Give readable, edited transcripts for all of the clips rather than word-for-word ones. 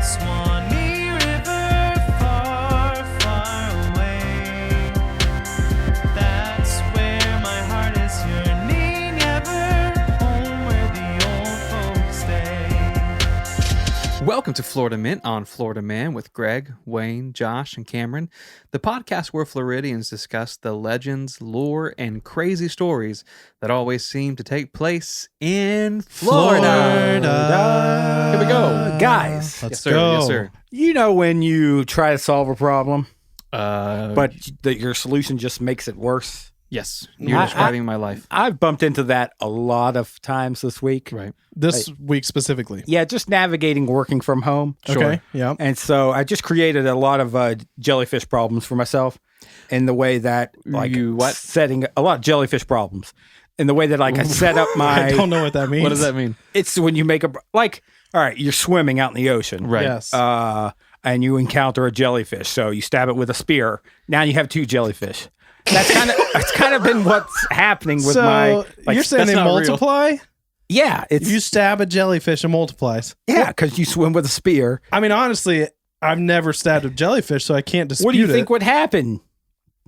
Swanee River, far, far away. That's where my heart is yearning ever, home where the old folks stay. Welcome to Florida Mint on Florida Man with Greg, Wayne, Josh, and Cameron, the podcast where Floridians discuss the legends, lore, and crazy stories that always seem to take place in Florida. Here we go. Guys, Yes, sir. Yes, sir. you know when you try to solve a problem, But but your solution just makes it worse? yes, you're describing my life. I've bumped into that a lot of times this week. Right. This week specifically. Yeah, just navigating working from home. Sure. Okay. Yeah. And so I just created a lot of jellyfish problems for myself in the way that, like, You what? setting a lot of jellyfish problems in the way that, like, I set up my. I don't know what that means. What does that mean? It's when you make a, like, all right, you're swimming out in the ocean. Right. Yes. And you encounter a jellyfish. So you stab it with a spear. Now you have two jellyfish. That's kind of been what's happening with so my. Like, you're saying that's they not real. multiply? yeah, it's You stab a jellyfish and multiplies. yeah, because you swim with a spear. I mean, honestly, I've never stabbed a jellyfish, so I can't dispute What do you think it. would happen?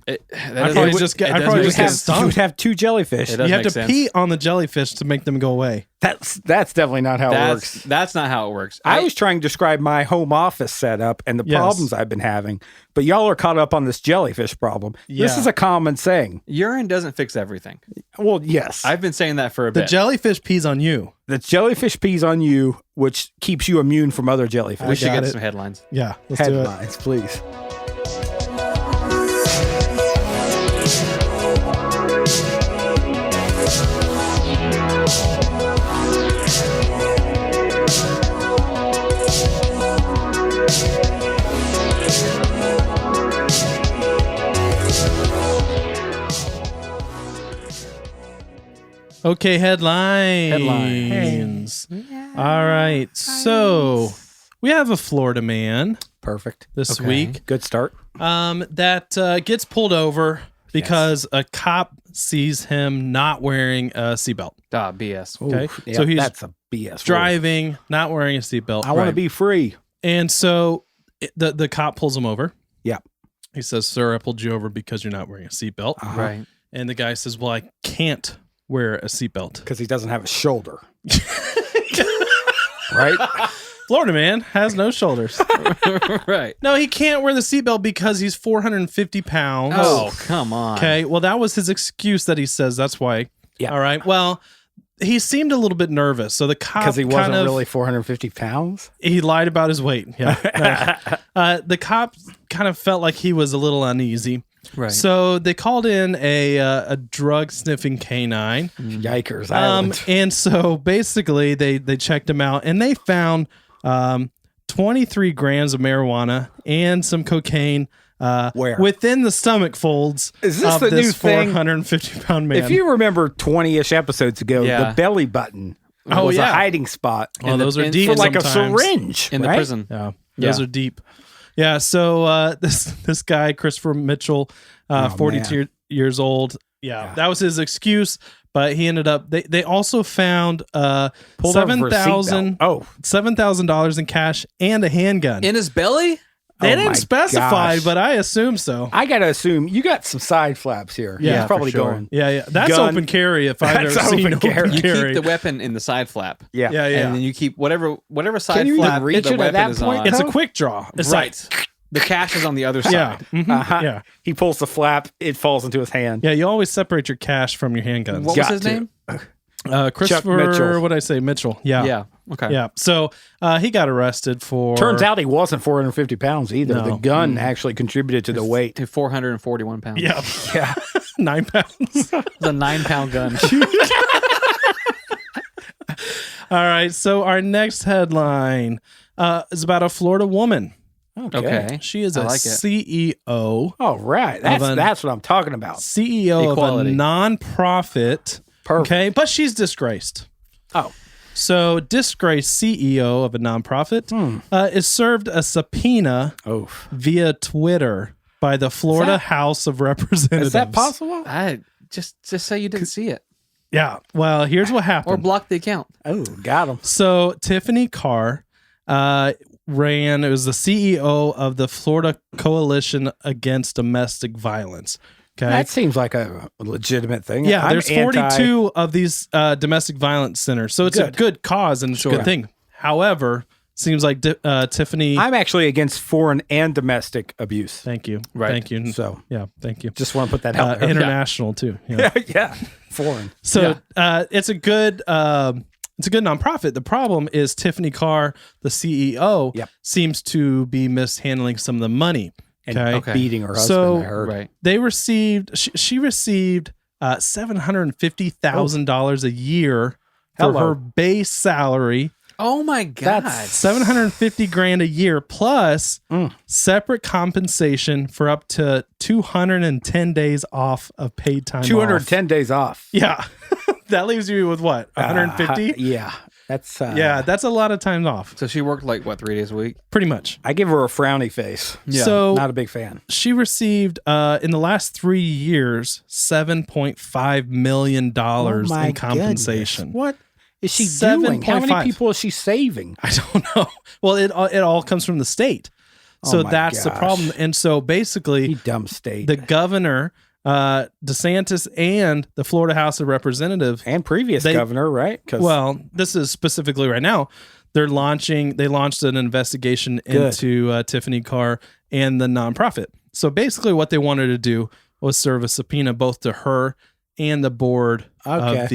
That I'd doesn't probably make- just get- it I'd doesn't probably make just get sense. stung. You would have two jellyfish. It does You have make to sense. pee on the jellyfish to make them go away. That's definitely not how it works. That's not how it works. I was trying to describe my home office setup and the Yes. problems I've been having, but y'all are caught up on this jellyfish problem. This Yeah. is a common thing. urine doesn't fix everything. Well, yes. I've been saying that for a The bit. jellyfish pees on you. The jellyfish pees on you, which keeps you immune from other jellyfish. we should got get it. some headlines. Yeah, let's do it. Headlines, please. Okay, headlines. All right. So we have a Florida man Perfect. this Okay. week Good start. that gets pulled over because a cop sees him not wearing a seatbelt. BS. Okay. Oof, yeah, So he's that's a BS. rule. Driving, not wearing a seatbelt. I want to Right. be free. And so the cop pulls him over. Yeah. He says, "Sir, I pulled you over because you're not wearing a seatbelt." Right. And the guy says, "Well, I can't wear a seatbelt." Because he doesn't have a shoulder. Right? Florida man has no shoulders. Right. No, he can't wear the seatbelt because he's 450 pounds. Oh, come on. Okay. Well, that was his excuse that he says. That's why. Yeah. All right. Well, he seemed a little bit nervous. So the cop Because he wasn't kind of, really 450 pounds. he lied about his weight. Yeah. No. The cop kind of felt like he was a little uneasy. Right. So they called in a drug sniffing canine. Yikers. Island. And so basically they checked him out and they found 23 grams of marijuana and some cocaine Where? within the stomach folds Is this of the this new thing? 450-pound man. If you remember 20-ish episodes ago, Yeah. the belly button Oh, was yeah. a hiding spot Oh, those are in- deep for like sometimes. a syringe. in the right? prison. Yeah, those Yeah. are deep. Yeah, so this guy, Christopher Mitchell, 42 years old. Yeah, that was his excuse, but he ended up. They also found Pulled over for a seatbelt. $7,000 in cash and a handgun. In his belly? They Oh didn't my specify, gosh. but I assume so. I got to assume you got some side flaps here. Yeah, He's for probably sure. going. Yeah, that's Gun. open carry if I've That's ever seen open open carry. You carry. keep the weapon in the side flap. Yeah. Yeah, yeah. And then you keep whatever side you even flap reach the it at weapon that is point? on. It's a No? quick draw. It's Right. The cash is on the other Like, yeah, side. mhm, Uh-huh. yeah, He pulls the flap, it falls into his hand. yeah. You always separate your cash from your handguns. What was Got his to. name? Christopher, Mitchell. what did I say? Mitchell. Yeah. Yeah. Okay. Yeah. So he got arrested for. Turns out he wasn't 450 pounds either. No. The gun actually contributed to the weight. To 441 pounds. Yeah. Yeah. 9 pounds. It's a 9-pound gun. All right. So our next headline is about a Florida woman. Okay. She is I a like it. CEO. All right. That's what I'm talking about. CEO Equality. of a nonprofit. Perfect. Okay. But she's disgraced. Oh. So, disgraced CEO of a nonprofit is served a subpoena Oh. via Twitter by the Florida House of Representatives. Is that possible? I just say you didn't see it Yeah. Well, here's what or happened. block the account. Oh, got him. So Tiffany Carr ran. It was the CEO of the Florida Coalition Against Domestic Violence. Okay, That seems like a legitimate thing. yeah. I'm There's 42 of these domestic violence centers, so it's a Good. good cause and it's a good thing. However, seems like Tiffany. I'm actually against foreign and domestic abuse. Thank you. Right. Thank you. So Yeah. Thank you. just want to put that out there. International too. Yeah. Yeah, foreign. So it's a good nonprofit. The problem is Tiffany Carr, the CEO, Yep. seems to be mishandling some of the money. And Okay. beating her husband, So- I heard. Right. They received. She received $750,000 a year for Hello. her base salary. Oh my God. That's- $750,000 a year plus Mm. separate compensation for up to 210 days off of paid time. 210 days off. Yeah. That leaves you with what? 150? Yeah. That's Yeah, that's a lot of time off. So she worked like 3 days a week? Pretty much. I give her a frowny face. Yeah. So Not a big fan. she received in the last 3 years $7.5 million in compensation. Goodness. What is she 7.5. doing? How many people is she saving? I don't know. Well, it all comes from the state. So Oh my that's the gosh. problem. And so basically You dumb state. the governor, DeSantis, and the Florida House of Representatives. and previous they- governor, right? 'Cause- Well, this is specifically right now. They launched an investigation Good. into Tiffany Carr and the nonprofit. So basically, what they wanted to do was serve a subpoena both to her and the board Okay. of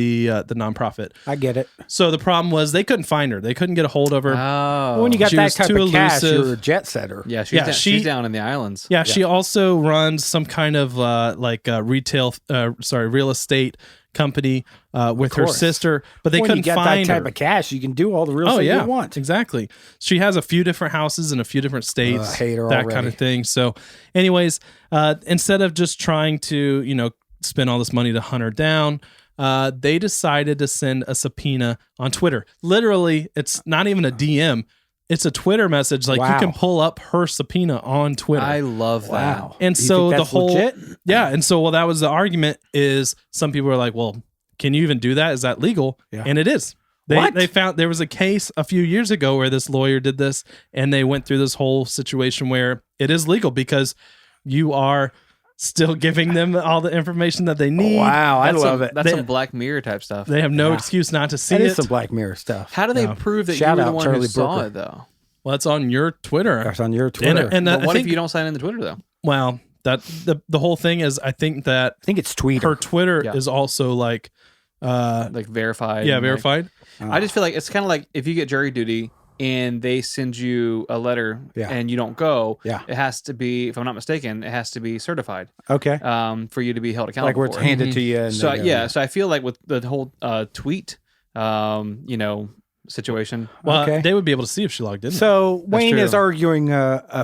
the nonprofit. I get it. So the problem was they couldn't find her. They couldn't get a hold of her. Oh. When you got She that was type too of cash, elusive. you're a jet setter. Yeah, she's, Yeah, she's down in the islands. Yeah, she also runs some kind of real estate company with her course. sister, but they when couldn't you got find that type her. of cash, you can do all the real estate you want. exactly. She has a few different houses in a few different states, I hate her that kind already. of thing. So, anyways, instead of just trying to spend all this money to hunt her down, they decided to send a subpoena on Twitter. Literally, it's not even a DM. It's a Twitter message. Like Wow. you can pull up her subpoena on Twitter. I love that. Wow. And You so think the that's whole legit? that was the argument is some people are like, well, can you even do that? Is that legal? Yeah. And it is. What? They found there was a case a few years ago where this lawyer did this and they went through this whole situation where it is legal because you are still giving them all the information that they need. Wow, I That's love some, it. That's They- some Black Mirror type stuff. They have no Yeah. excuse not to see That it. is some Black Mirror stuff. How do they Yeah. prove that Shout you were the out one who Charlie saw Brooker. it, though? Well, it's on your Twitter. That's on your Twitter. And But I what think, if you don't sign in the Twitter, though? well, that the whole thing is I think that I think it's Twitter. her Twitter Yeah. is also like Like verified? yeah, and, like- verified. I just feel like it's kind of like if you get jury duty and they send you a letter Yeah. and you don't go, Yeah. it has to be, if I'm not mistaken, it has to be certified Okay. for you to be held accountable Like where it's for it. handed to you. And So they go, yeah, so I feel like with the whole tweet, situation. Well, Okay. they would be able to see if she logged in. So Wayne true. is arguing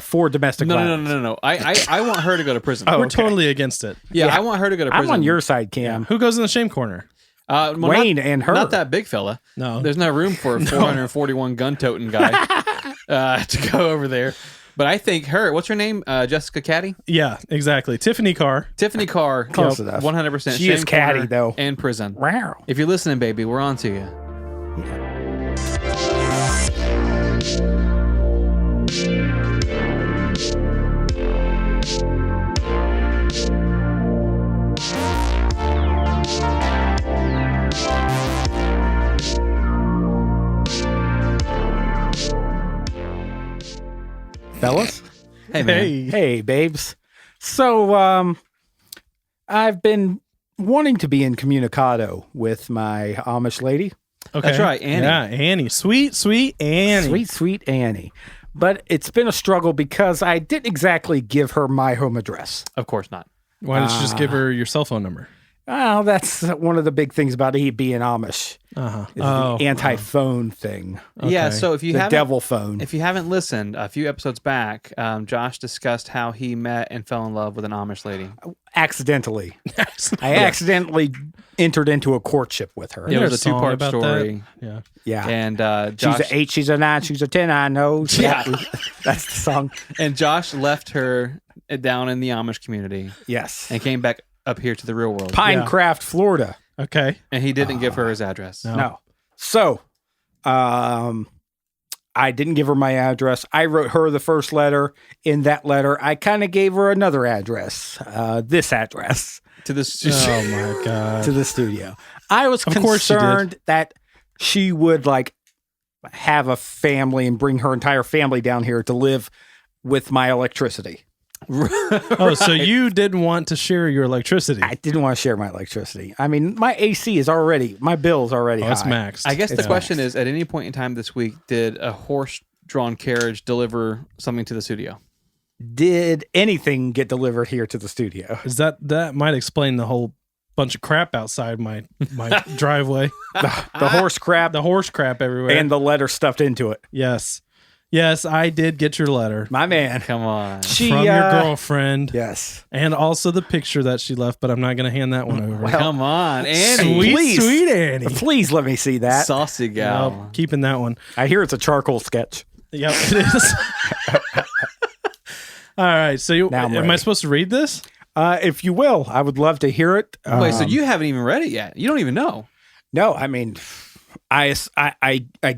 for domestic No, violence. no. I want her to go to prison. Oh, we're okay. totally against it. yeah, yeah. I want her to go to prison. I'm on your side, Cam. Who goes in the shame corner? well, Wayne not, and her. Not that big fella. No. There's no room for a 441 gun toting guy to go over there. But I think her. What's her name? Jessica Caddy. Yeah, exactly. Tiffany Carr. Tiffany Carr. Close enough. 100%. She shame is catty, corner though. And prison. Wow. If you're listening, baby, we're on to you. Fellas? Hey, man. Hey. Hey, babes. So, I've been wanting to be incommunicado with my Amish lady. Okay. That's right, Annie. Yeah, Annie. Sweet, sweet Annie. Sweet, sweet Annie. But it's been a struggle because I didn't exactly give her my home address. Of course not. Why don't you just give her your cell phone number? Well, that's one of the big things about being Amish. Uh-huh. Is the anti-phone thing. Yeah, Okay. so if you The haven't devil phone. if you haven't listened, a few episodes back, Josh discussed how he met and fell in love with an Amish lady. Accidentally. I accidentally entered into a courtship with her. It There's was a a song two-part about story. Yeah. Yeah. And She's Josh an 8, she's a 9, she's a 10, I know. Yeah. That's the song. and Josh left her down in the Amish community Yes. and came back up here to the real world. Pinecraft, Florida. Okay. And he didn't give her his address. No. No. So, I I didn't give her my address. I wrote her the first letter. In that letter, I kind of gave her another address, this address To the Oh my god. to the studio. I was Of course she did. concerned that she would like have a family and bring her entire family down here to live with my electricity. Oh, so you didn't want to share your electricity? I didn't want to share my electricity. I mean, my AC is already, my bill is already Oh, it's high. maxed. I guess the It's question maxed. is: at any point in time this week, did a horse-drawn carriage deliver something to the studio? Did anything get delivered here to the studio? Is that might explain the whole bunch of crap outside my driveway? The horse crap The horse crap everywhere. and the letter stuffed into it. Yes, I did get your letter My man. Come on. She, from your girlfriend, Yes. and also the picture that she left. But I'm not going to hand that one over. Well, Come on, Annie. sweet, please. sweet Annie. Please let me see that. Saucy gal. Nope, keeping that one. I hear it's a charcoal sketch. Yep, it is. All right, so Now I'm am I ready. supposed to read this? If you will, I would love to hear it. Wait, so you haven't even read it yet? You don't even know. No, I mean, I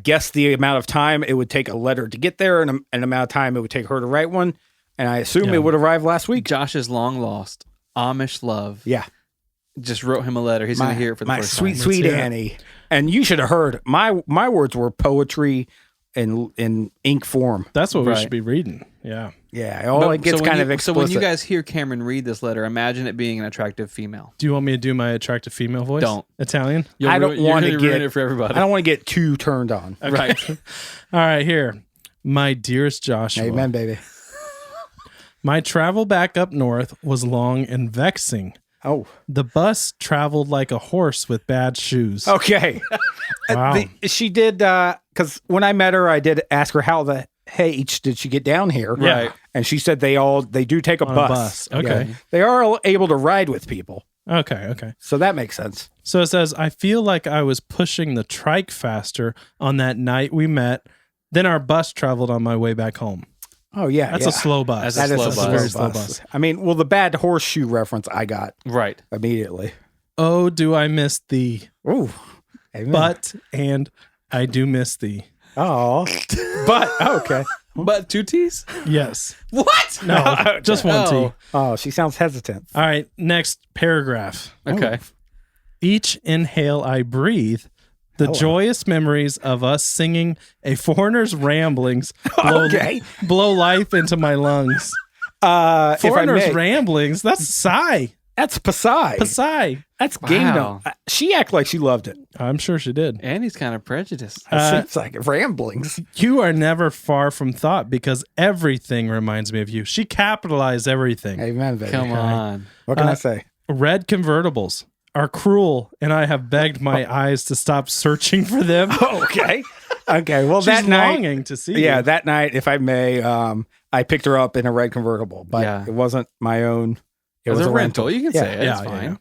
guess the amount of time it would take a letter to get there and an amount of time it would take her to write one. And I assume Yeah. it would arrive last week. Josh's long lost Amish love Yeah. just wrote him a letter. He's going to hear it for the my first sweet, time. sweet hear it. Annie. And you should have heard my words were poetry in ink form. That's what we Right. should be reading. Yeah. Yeah. All it gets so when kind you- of So when explicit. you guys hear Cameron read this letter, imagine it being an attractive female. Do you want me to do my attractive female voice? Don't. Italian? You'll I don't ruin- you're wanna gonna ruin get- it for everybody. I don't want to get too turned on. Right. All right, here. My dearest Joshua. Amen, baby. My travel back up north was long and vexing. Oh, The bus traveled like a horse with bad shoes. okay. Wow. She did, because when I met her, I did ask her how the H did she get down here. Right. And she said they do take a On a bus. bus. Okay. Yeah. They are able to ride with people. Okay. So that makes sense. So it says, I feel like I was pushing the trike faster on that night we met. Then our bus traveled on my way back home. Oh, yeah. That's yeah. a slow bus. That's a That is slow a bus. very slow slow bus. bus. I mean, well, the bad horseshoe reference I got Right. immediately. Oh, do I miss thee? Ooh. Amen. But, and I do miss thee. Oh. But, okay. But two T's? Yes. What? No, just one Oh. T. Oh, she sounds hesitant. All right, next paragraph. Okay. Each inhale I breathe, the Hello. joyous memories of us singing a foreigner's ramblings Okay. blow life into my lungs. If I Foreigner's may, ramblings, that's Psy. that's Pasai. Psy. That's game Wow. note. She acted like she loved it. I'm sure she did. Annie's kind of prejudiced. It seems like ramblings. You are never far from thought because everything reminds me of you. She capitalized everything. Amen, baby. Come on. What can I say? Red convertibles are cruel, and I have begged my eyes to stop searching for them. Oh, okay. Okay. Well, She's that night, longing to see yeah, you. that night, if I may, I picked her up in a red convertible, but Yeah. it wasn't my own. It was a rental. You can Yeah. say it. It's Yeah,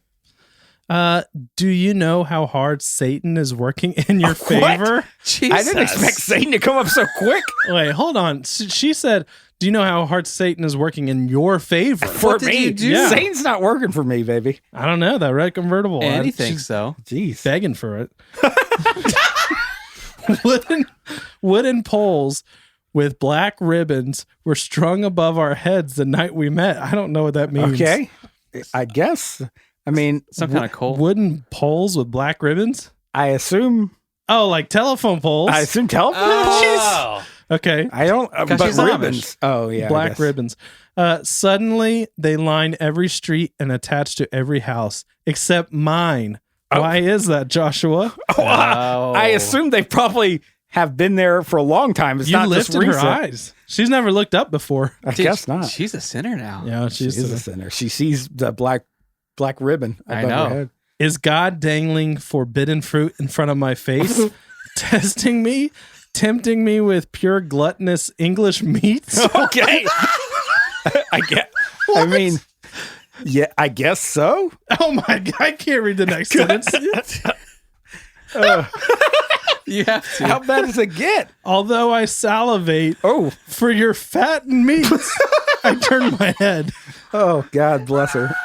fine. Do you know how hard Satan is working in your What? favor? Jesus. I didn't expect Satan to come up so quick Wait, hold on. She said, "Do you know how hard Satan is working in your favor?" for did me. you do? Yeah. Satan's not working for me, baby. I don't know that red convertible. Annie I- thinks she's so. Jeez. begging for it. wooden poles with black ribbons were strung above our heads the night we met. I don't know what that means. Okay. I guess. I mean, Some kind of cold. Wooden poles with black ribbons? I assume. Oh, like telephone poles? I assume telephone. Oh. Okay. I don't. 'Cause But she's ribbons. Amish. Oh yeah. I Black guess. ribbons. Suddenly, they line every street and attach to every house except mine. Oh. Why is that, Joshua? Oh. I assume they probably have been there for a long time. It's You not just lifted her recent. eyes. She's never looked up before. I Dude, guess not. She's a sinner now. Yeah, She she's is a sinner. She sees the black ribbon I above know. her head. Is God dangling forbidden fruit in front of my face, testing me, tempting me with pure gluttonous English meats? Okay. I get. I mean, yeah, I guess so. Oh my God, I can't read the next sentence. You have to. How bad does it get? Although I salivate Oh, for your fattened meats, I turn my head. oh, God bless her.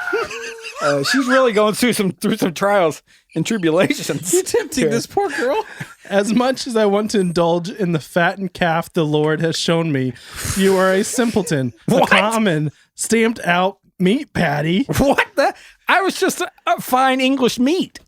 She's really going through some trials and tribulations. You're tempting this poor girl. As much as I want to indulge in the fattened calf the Lord has shown me, you are a simpleton, a common, stamped out meat patty. What the? I was just a fine English meat.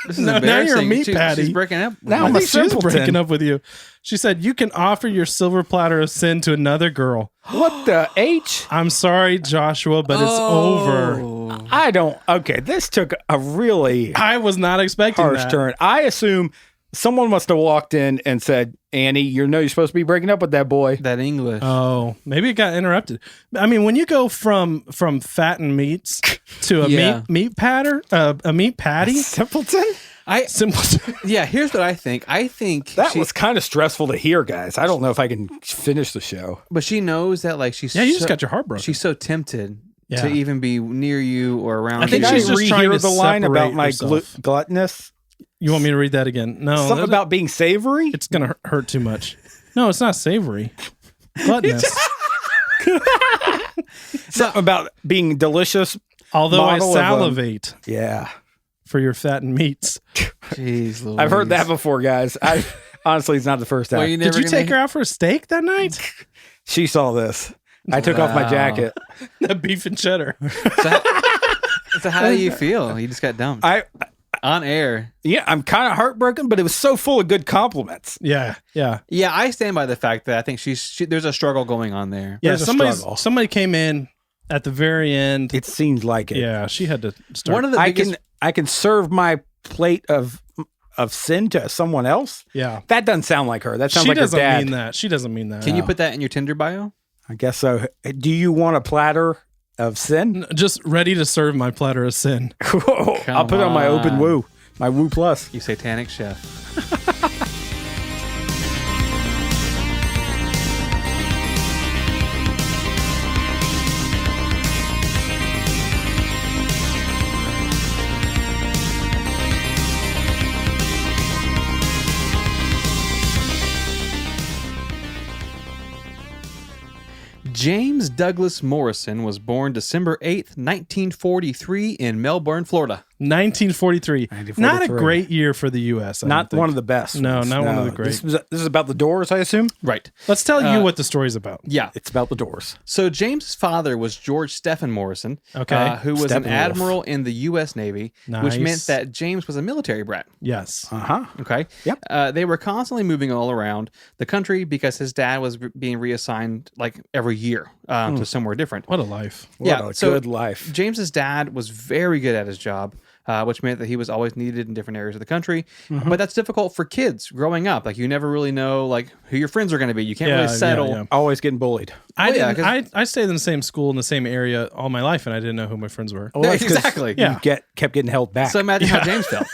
This is Now you're a embarrassing. meat patty. She's breaking up. Now I I'm a think she is simpleton. breaking up with you. She said, you can offer your silver platter of sin to another girl. What the H? I'm sorry, Joshua, but it's over. Oh. I don't. Okay, this took a really I was not expecting harsh that. turn. I assume someone must have walked in and said, Annie, you're supposed to be breaking up with that boy. That English. Oh, maybe it got interrupted. I mean, when you go from fattened meats to a Yeah. meat patty, Simpleton? simpleton. Yeah, here's what I think. I think That was kind of stressful to hear, guys. I don't know if I can finish the show. but she knows that like she's Yeah, you just got your heart broken. she's so tempted Yeah. to even be near you or around I you. think Did I she's just trying rehear to the line separate about my herself. gluttonous? You want me to read that again? No, Something about being savory? it's gonna hurt too much. No, it's not savory. Gluttonous. Something about being delicious. Although I model of, salivate Yeah. for your fattened meats. Jeez, Louise. I've heard that before, guys. Honestly, it's not the first time. Well, you Did never you gonna take her out for a steak that night? She saw this. I took off my Wow. jacket. That beef and cheddar. So how do you feel? You just got dumped on air. I'm kind of heartbroken, but it was so full of good compliments. Yeah, yeah. Yeah, I stand by the fact that I think there's a struggle going on there. Yeah, There's a struggle. somebody came in at the very end. It seems like it. Yeah, she had to start. One of the biggest I can serve my plate of sin to someone else. yeah. That doesn't sound like her. That sounds She like her doesn't dad. mean that. She doesn't mean that. Can you put that in your Tinder bio? I guess so. Do you want a platter of sin? Just ready to serve my platter of sin. I'll put it on my open on. woo, my woo plus. You satanic chef. James Douglas Morrison was born December 8th, 1943 in Melbourne, Florida. 1943. Not a 1943. great year for the U.S. Not one of the best. No, ones. not one of the great. This is about the Doors, I assume. Right. Let's tell you what the story's about. Yeah. It's about the Doors. So James's father was George Stephen Morrison, Okay. who was an Steppenwolf. admiral in the U.S. Navy, which meant Nice. that James was a military brat. Yes. Uh-huh. Okay. Yep. They were constantly moving all around the country because his dad was being reassigned like every year to somewhere different. What a life. What a good life. James's dad was very good at his job, which meant that he was always needed in different areas of the country. But that's difficult for kids growing up. Like you never really know like who your friends are going to be. You can't Yeah, really settle. yeah. Always getting bullied. I Well, yeah, didn't. I stayed in the same school in the same area all my life, and I didn't know who my friends were. Well, that's 'cause Exactly. Yeah. You kept getting held back. So imagine how James felt.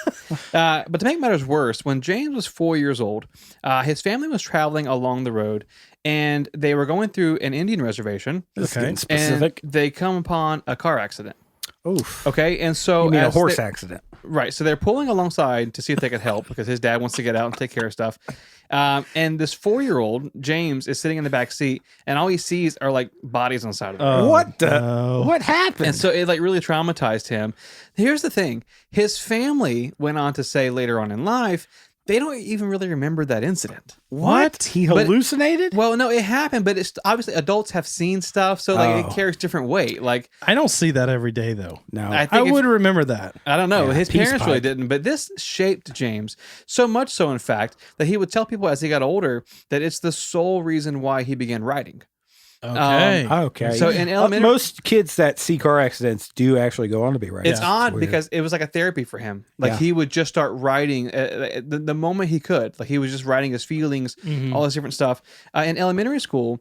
But to make matters worse, when James was 4 years old, his family was traveling along the road, and they were going through an Indian reservation. This is Okay. getting specific. And they come upon a car accident. Oof. Okay, and so You mean a as horse they- accident? Right. So they're pulling alongside to see if they could help because his dad wants to get out and take care of stuff. And this 4-year-old James is sitting in the back seat, and all he sees are like bodies on the side of the road. What the? no. What happened? And so it like really traumatized him. Here's the thing: his family went on to say later on in life they don't even really remember that incident. what? He But- hallucinated? Well, no, it happened, but it's obviously adults have seen stuff, so like Oh. it carries different weight. Like I don't see that every day, though. no. I I think if- would remember that. I don't know. Yeah, His peace parents really pipe. didn't, but this shaped James so much so, in fact, that he would tell people as he got older that it's the sole reason why he began writing. Okay. Okay. So in elementary, most kids that see car accidents do actually go on to be right. it's odd weird. because it was like a therapy for him. Like Yeah. he would just start writing the moment he could. Like he was just writing his feelings, Mhm. all this different stuff. In elementary school,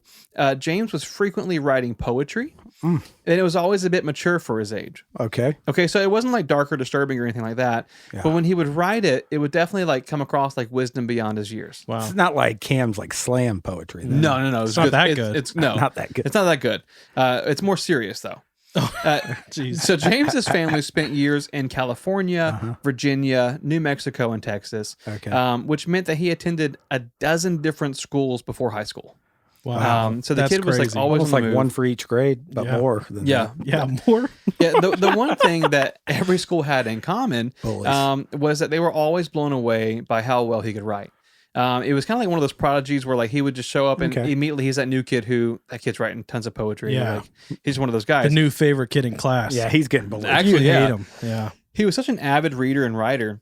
James was frequently writing poetry, and it was always a bit mature for his age. Okay. Okay, so it wasn't like dark or disturbing or anything like that. Yeah. But when he would write it, it would definitely like come across like wisdom beyond his years. Wow. It's not like Cam's like slam poetry. Then. No, It's not that good. It's no, Not that good. It's not that good. It's more serious though. Jeez. So James's family spent years in California, Virginia, New Mexico, and Texas, Okay. which meant that he attended a dozen different schools before high school. Wow. So the That's kid was like crazy. always Almost on the like move. one for each grade, but Yeah. more than Yeah. that. Yeah, more. Yeah, the one thing that every school had in common Bullies. was that they were always blown away by how well he could write. It was kind of like one of those prodigies where like he would just show up and Okay. immediately he's that new kid who that kid's writing tons of poetry. Yeah. Like, he's one of those The guys. new favorite kid in class. Yeah, he's getting bullied. Actually, you yeah. hate him. Yeah. He was such an avid reader and writer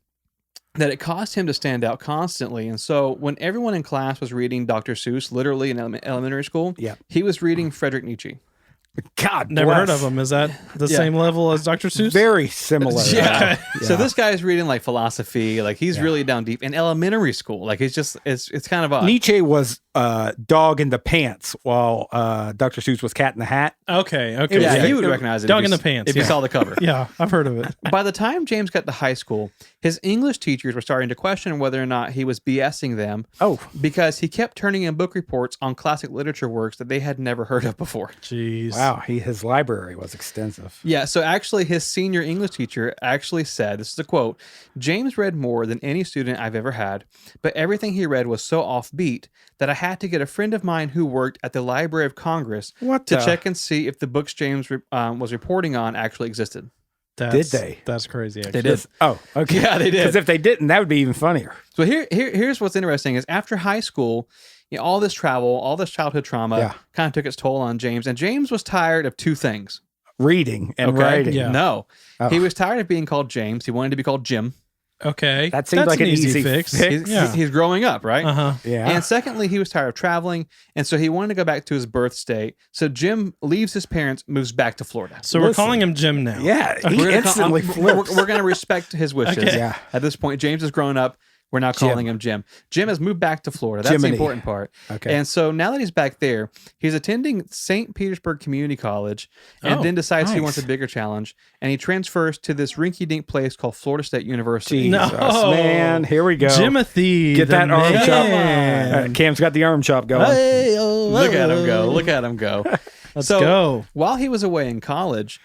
that it caused him to stand out constantly. And so when everyone in class was reading Dr. Seuss, literally in elementary school, Yeah. he was reading Friedrich Nietzsche. God, Never heard bless. of him. Is that the Yeah. same level as Dr. Seuss? Very similar. Yeah. So Yeah. this guy's reading like philosophy, like he's really down deep in elementary school. Like it's just it's kind of odd. Nietzsche was dog in the pants, while Dr. Seuss was cat in the hat. Okay. Okay. Yeah, Yeah. you would recognize it. Dog if in you the pants, if you yeah. saw the cover. Yeah, I've heard of it. By the time James got to high school, his English teachers were starting to question whether or not he was BSing them Oh, because he kept turning in book reports on classic literature works that they had never heard of before. Jeez. wow. His library was extensive. Yeah, so actually his senior English teacher actually said, this is a quote, James read more than any student I've ever had, but everything he read was so offbeat that I had to get a friend of mine who worked at the Library of Congress What to the- check and see if the books James was reporting on actually existed. That's, Did they? That's crazy. Actually. They did. Oh, okay. Yeah, they did. Because if they didn't, that would be even funnier. So here's what's interesting is after high school, you know, all this travel, all this childhood trauma Yeah. kind of took its toll on James. And James was tired of two things. Reading and Okay? writing. Yeah. No. Oh. He was tired of being called James. He wanted to be called Jim. Okay. That seems That's like an easy fix. fix. Yeah. He's growing up, right? Uh-huh. Yeah. And secondly, he was tired of traveling. And so he wanted to go back to his birth state. So Jim leaves his parents, moves back to Florida. So we're Listen. calling him Jim now. yeah. He We're gonna instantly call- we're flips. going to respect his wishes. Okay. Yeah. At this point, James has grown up. We're now calling him Jim. Jim has moved back to Florida. That's Jiminy. the important part. Okay. And so now that he's back there, he's attending St. Petersburg Community College and Oh, then decides he nice. wants a bigger challenge. And he transfers to this rinky-dink place called Florida State University. Jesus, No. man. Here we go. Jimothy. Get the that arm chop. man. Cam's got the arm chop going. Look at him go. Look at him go. Let's So, go. While he was away in college,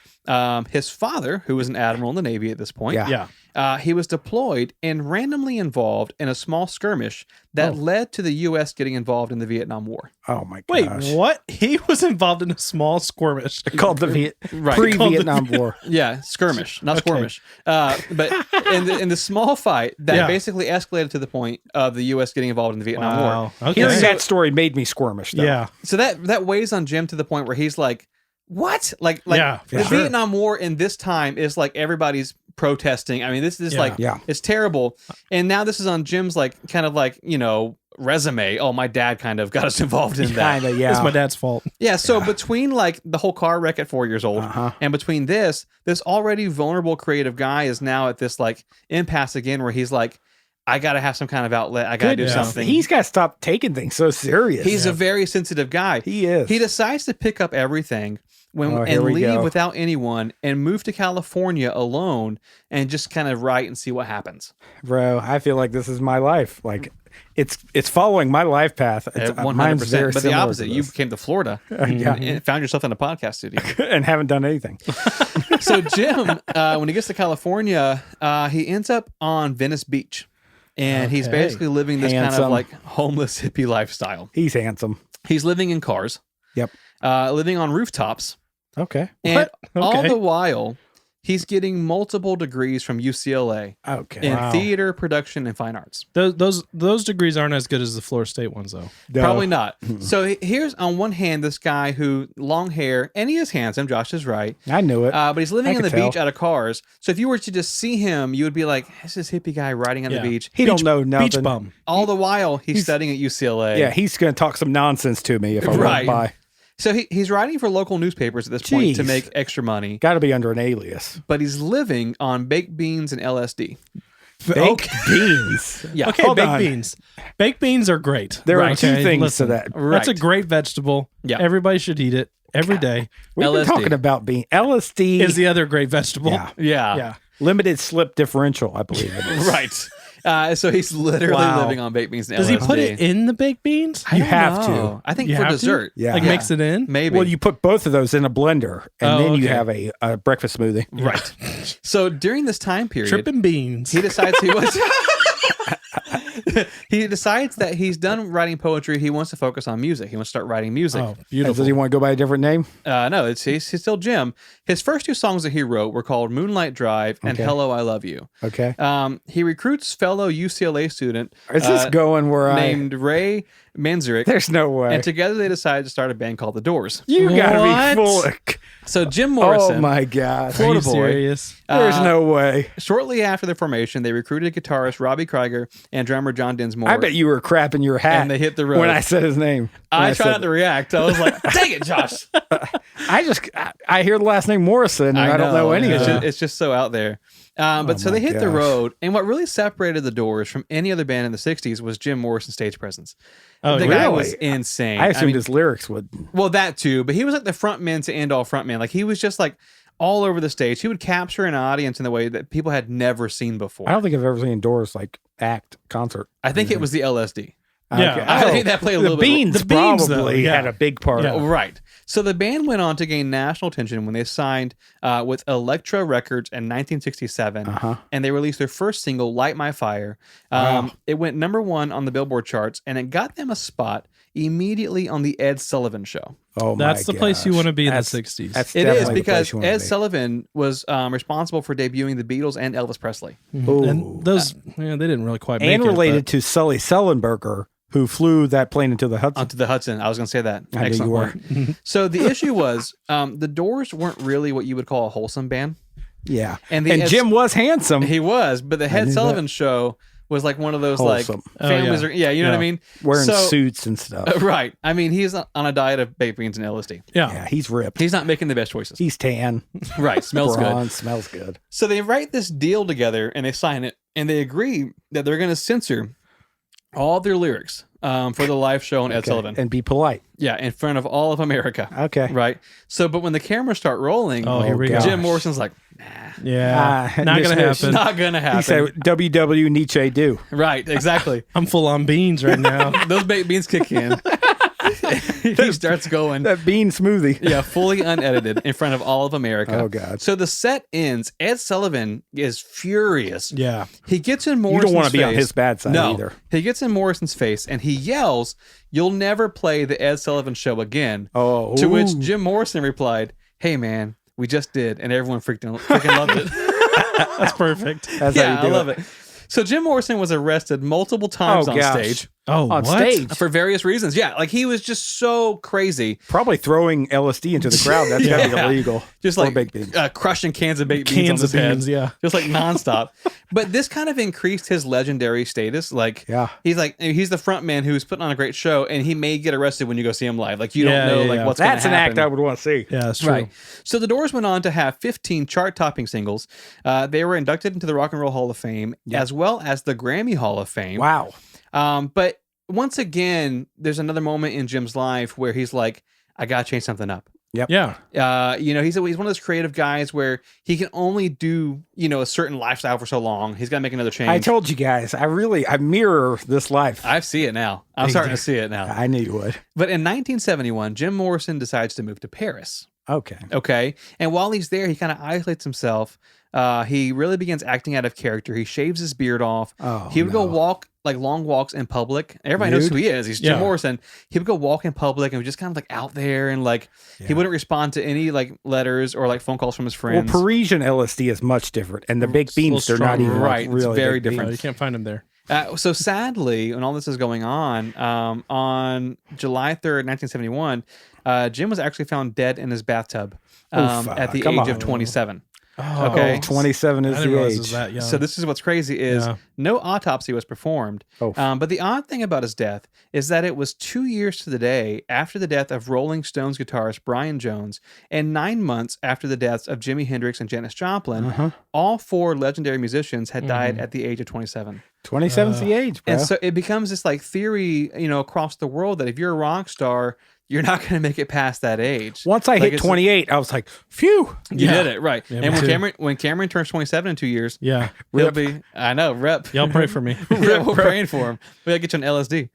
his father, who was an admiral in the Navy at this point, Yeah. Yeah. he was deployed and randomly involved in a small skirmish that led to the U.S. getting involved in the Vietnam War. Oh my Wait, gosh. what? He was involved in a small skirmish. Called the Right. pre-Vietnam War. Yeah, skirmish, not skirmish. But in the small fight that Yeah. basically escalated to the point of the U.S. getting involved in the Vietnam War. Wow. Okay. Hearing that story made me squirmish. Though. Yeah. So that weighs on Jim to the point where he's like, "What? Like Yeah, the for sure. Vietnam War in this time is like everybody's protesting. I mean, this is Yeah. like Yeah. it's terrible. And now this is on Jim's like kind of like resume. Oh, my dad kind of got us involved in that. Kinda, yeah. It's my dad's fault. Yeah, so between like the whole car wreck at 4 years old Uh-huh. and between this already vulnerable creative guy is now at this like impasse again where he's like, I got to have some kind of outlet. I got to do Goodness. something. He's got to stop taking things so serious. He's a very sensitive guy. He is. He decides to pick up everything Oh, here and we leave go. without anyone and move to California alone and just kind of write and see what happens. Bro, I feel like this is my life. Like it's following my life path. It's, At 100%. mine's very But the similar opposite, to you this. came to Florida Yeah. and found yourself in a podcast studio. and haven't done anything. So Jim, when he gets to California, he ends up on Venice Beach. And he's Okay. basically living this kind Handsome. of like homeless hippie lifestyle. He's handsome. He's living in cars, Yep. living on rooftops. Okay. And all Okay. the while, he's getting multiple degrees from UCLA Okay. in Wow. theater, production, and fine arts. Those degrees aren't as good as the Florida State ones, though. No. Probably not. So here's on one hand this guy who long hair and he is handsome. Josh is right, I knew it. but he's living I on the could tell. beach out of cars. So if you were to just see him, you would be like, "This is hippie guy riding on Yeah. the beach." he don't know nothing. Beach bum. All the while he's studying at UCLA. Yeah, he's going to talk some nonsense to me if I Right. walk by. So he's writing for local newspapers at this point to Jeez. make extra money, Got to be under an alias. but he's living on baked beans and LSD. Baked beans. Yeah. Okay, Hold baked on. beans. Baked beans are great. There are Right. two Okay, things listen. to that. That's a Right. great vegetable. Yeah. Everybody should eat it every day. We've LSD. been talking about beans. LSD Is the other great vegetable. yeah. Yeah. Yeah. Limited slip differential, I believe it is. Right. So he's literally Wow. living on baked beans and Does LSD. he put it in the baked beans? I You don't have know. to. I think You for have to? dessert. Yeah. Like mix it in? Maybe. Well, you put both of those in a blender, and Oh, then you okay. have a breakfast smoothie. Right. So during this time period, Tripping beans. he decides he was he decides that he's done writing poetry. He wants to focus on music. He wants to start writing music. Oh, Does beautiful. he want to go by a different name? No, he's still Jim. His first two songs that he wrote were called Moonlight Drive and Okay. Hello, I Love You. Okay. He recruits fellow UCLA student Is this going where named Ray Manzarek, There's no way. and together they decided to start a band called The Doors. You gotta What? be full of... So Jim Morrison, Oh my God. Are Florida you boy. serious? There's no way. Shortly after their formation, they recruited guitarist Robbie Krieger and drummer John Dinsmore. I bet you were crapping your hat And they hit the road. when I said his name. When I tried said not to react. I was like, dang it, Josh. I hear the last name Morrison, and I don't know any of it. It's just so out there. But so my they hit the gosh. road, and what really separated the Doors from any other band in the 60s was Jim Morrison's stage presence. Oh, the really? guy was insane. I assumed mean, his lyrics would. well, that too, but he was like the front man to end all front man. Like he was just like all over the stage. He would capture an audience in the way that people had never seen before. I don't think I've ever seen Doors like act concert. I think it was the LSD. Yeah. I think that played a little the bit. Beans The Beans, probably though, yeah. had a big part. Yeah. of it. Right. So the band went on to gain national attention when they signed with Elektra Records in 1967, and they released their first single, "Light My Fire." Wow. It went #1 on the Billboard charts, and it got them a spot immediately on the Ed Sullivan Show. Oh my That's the place you gosh. want to be in the That's- 60s. That's It definitely is the because place you wanna Ed be. Sullivan was responsible for debuting the Beatles and Elvis Presley. Ooh. And those, they didn't really quite make and it. related but- to Sully Sullenberger, who flew that plane into the Hudson. Onto the Hudson. I was going to say that. I knew Excellent you were. point. So the issue was the Doors weren't really what you would call a wholesome band. Yeah, And and, the Ed- Jim was handsome. He was, but the knew Ed that. Sullivan Show was like one of those Wholesome. like families Oh, are, you know what I Yeah. mean? Wearing So- suits and stuff. Right. I mean, he's on a diet of baked beans and LSD. yeah. Yeah, he's ripped. He's not making the best choices. He's tan. Right. Smells good. Bronze, smells good. So they write this deal together and they sign it and they agree that they're going to censor all their lyrics for the live show on Ed Okay. Sullivan. And be polite. Yeah, in front of all of America. Okay. Right. So, but when the cameras start rolling, Oh, here we go. Jim Morrison's like, Yeah. Ah, Not going to this- it's happen. not going to happen. He said, "WW Nietzsche do." Right. Exactly. I'm full on beans right now. Those baked beans kick in. He starts going. That bean smoothie. Yeah, fully unedited in front of all of America. Oh, God. So the set ends. Ed Sullivan is furious. Yeah. He gets in You Morrison's don't want to be on face. his bad side No, either. he gets in Morrison's face and he yells, "You'll never play the Ed Sullivan Show again." Oh, To which ooh. Jim Morrison replied, "Hey man, we just did," and everyone freaking loved it. That's perfect. That's Yeah, how you I do love it. So Jim Morrison was arrested multiple times Oh, on gosh. stage Oh, On what? stage. for various reasons. Yeah, like he was just so crazy. Probably throwing LSD into the crowd. That's gotta be Yeah. illegal. Just Or like baked beans. crushing cans of baked beans Cans on of his head. beans, yeah. Just like nonstop. But this kind of increased his legendary status. Like, Yeah. he's the front man who's putting on a great show, and he may get arrested when you go see him live. Like, you Yeah, don't know yeah, like yeah. what's That's an gonna act happen. I would want to see. Yeah, that's true. Right. So the Doors went on to have 15 chart-topping singles. They were inducted into the Rock and Roll Hall of Fame, as well as the Grammy Hall of Fame. Wow. But once again, there's another moment in Jim's life where he's like, I gotta change something up. Yeah. He's one of those creative guys where he can only do, a certain lifestyle for so long. He's got to make another change. I told you guys, I mirror this life. I see it now. I'm starting to see it now. I knew you would. But in 1971, Jim Morrison decides to move to Paris. Okay. Okay. And while he's there, he kind of isolates himself. He really begins acting out of character. He shaves his beard off. Oh, He would go no. walk like long walks in public. Everybody knows Nude? who he is. He's Jim Yeah. Morrison. He would go walk in public and was just kind of like out there and like he Yeah. wouldn't respond to any like letters or like phone calls from his Well, friends. Parisian LSD is much different, and the baked beans, they're not stronger. even like, Right, it's really very baked beans. different. You can't find him there. So sadly, when all this is going on July 3rd, 1971, Jim was actually found dead in his bathtub at the come age of on. 27. Oh, Okay. 27 I is didn't the realize it age. was that young. So this is what's crazy is Yeah. no autopsy was performed. Oh. But the odd thing about his death is that it was 2 years to the day after the death of Rolling Stones guitarist Brian Jones and 9 months after the deaths of Jimi Hendrix and Janis Joplin. Uh-huh. All four legendary musicians had died at the age of 27. 27's the age, bro. And so it becomes this like theory, across the world that if you're a rock star, you're not going to make it past that age. Once I Like, hit it's- 28, I was like, phew. You Yeah. did it right. Yeah, and me too. when Cameron turns 27 in 2 years, Yeah. he'll be. I know, rep. Y'all pray for me. We're praying for him. We gotta get you on LSD.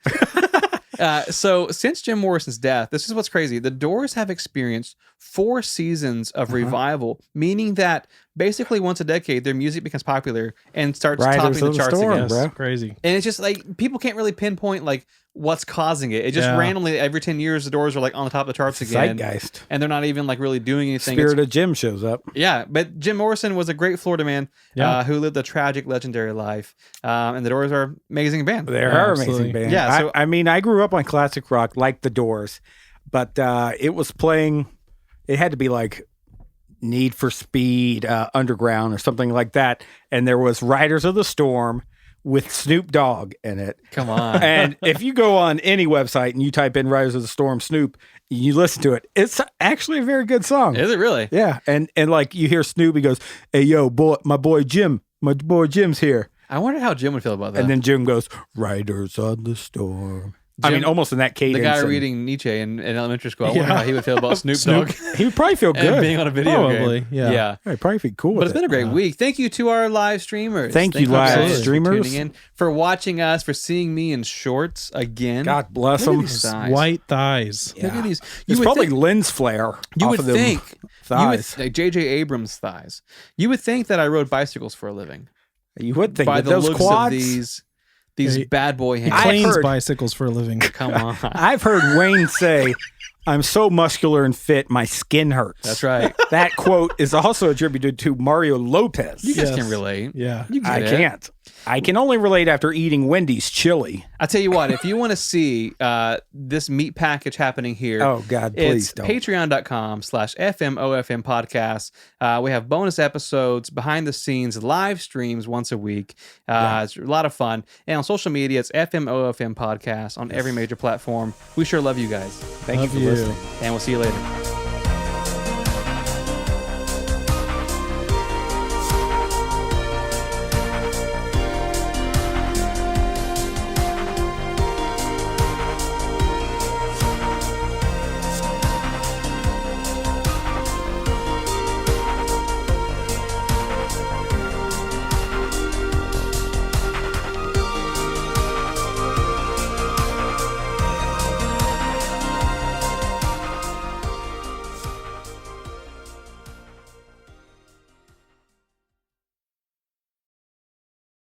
So since Jim Morrison's death, this is what's crazy. The Doors have experienced 4 seasons of revival, meaning that basically once a decade, their music becomes popular and starts Riders topping the of the charts Storm, again. bro. Crazy. And it's just like people can't really pinpoint like what's causing it. It just Yeah. randomly every 10 years the Doors are like on the top of the charts again. Zeitgeist. And they're not even like really doing anything. Spirit of Jim shows up. Yeah, but Jim Morrison was a great Florida man Yeah. who lived a tragic, legendary life. And the Doors are an amazing band. They Yeah, are absolutely. amazing band. Yeah, so- I mean, I grew up on classic rock like the Doors, but it was playing. It had to be like Need for Speed, Underground, or something like that. And there was Riders of the Storm with Snoop Dogg in it. Come on. And if you go on any website and you type in Riders of the Storm Snoop, you listen to it. It's actually a very good song. Is it really? Yeah, and like you hear Snoop, he goes, "Hey yo, boy, my boy Jim's here," I wonder how Jim would feel about that. and then Jim goes, "Riders on the Storm." I Jim- mean, almost in that cadence. the guy and reading Nietzsche in elementary school, I wonder Yeah. how he would feel about Snoop Dogg he would probably feel and good. being on a video Probably, game. yeah. Yeah. He'd probably feel cool. But with it's been a great week. Thank you to our live streamers. Thank you, live guys, streamers. for tuning in, for watching us, for seeing me in shorts again. God bless Look at him. these thighs. White thighs. Look at these. You It's would probably think, lens flare. you off would of them think thighs. like J.J. Abrams thighs. You would think that I rode bicycles for a living. You would think By with the those looks quads. of these He- bad boy He hands. I've cleans heard- bicycles for a living. Come on. I've heard Wayne say, "I'm so muscular and fit, my skin hurts." That's right. That quote is also attributed to Mario Lopez. You guys Yes. can relate. Yeah. You get I it. can't. I can only relate after eating Wendy's chili. I'll tell you what, if you want to see this meat package happening here, Oh, God, please it's don't. patreon.com/FMOFM podcast. We have bonus episodes, behind the scenes, live streams once a week. It's a lot of fun. And on social media, it's FMOFM podcast on every major platform. We sure love you guys. Thank Love you for listening. And we'll see you later.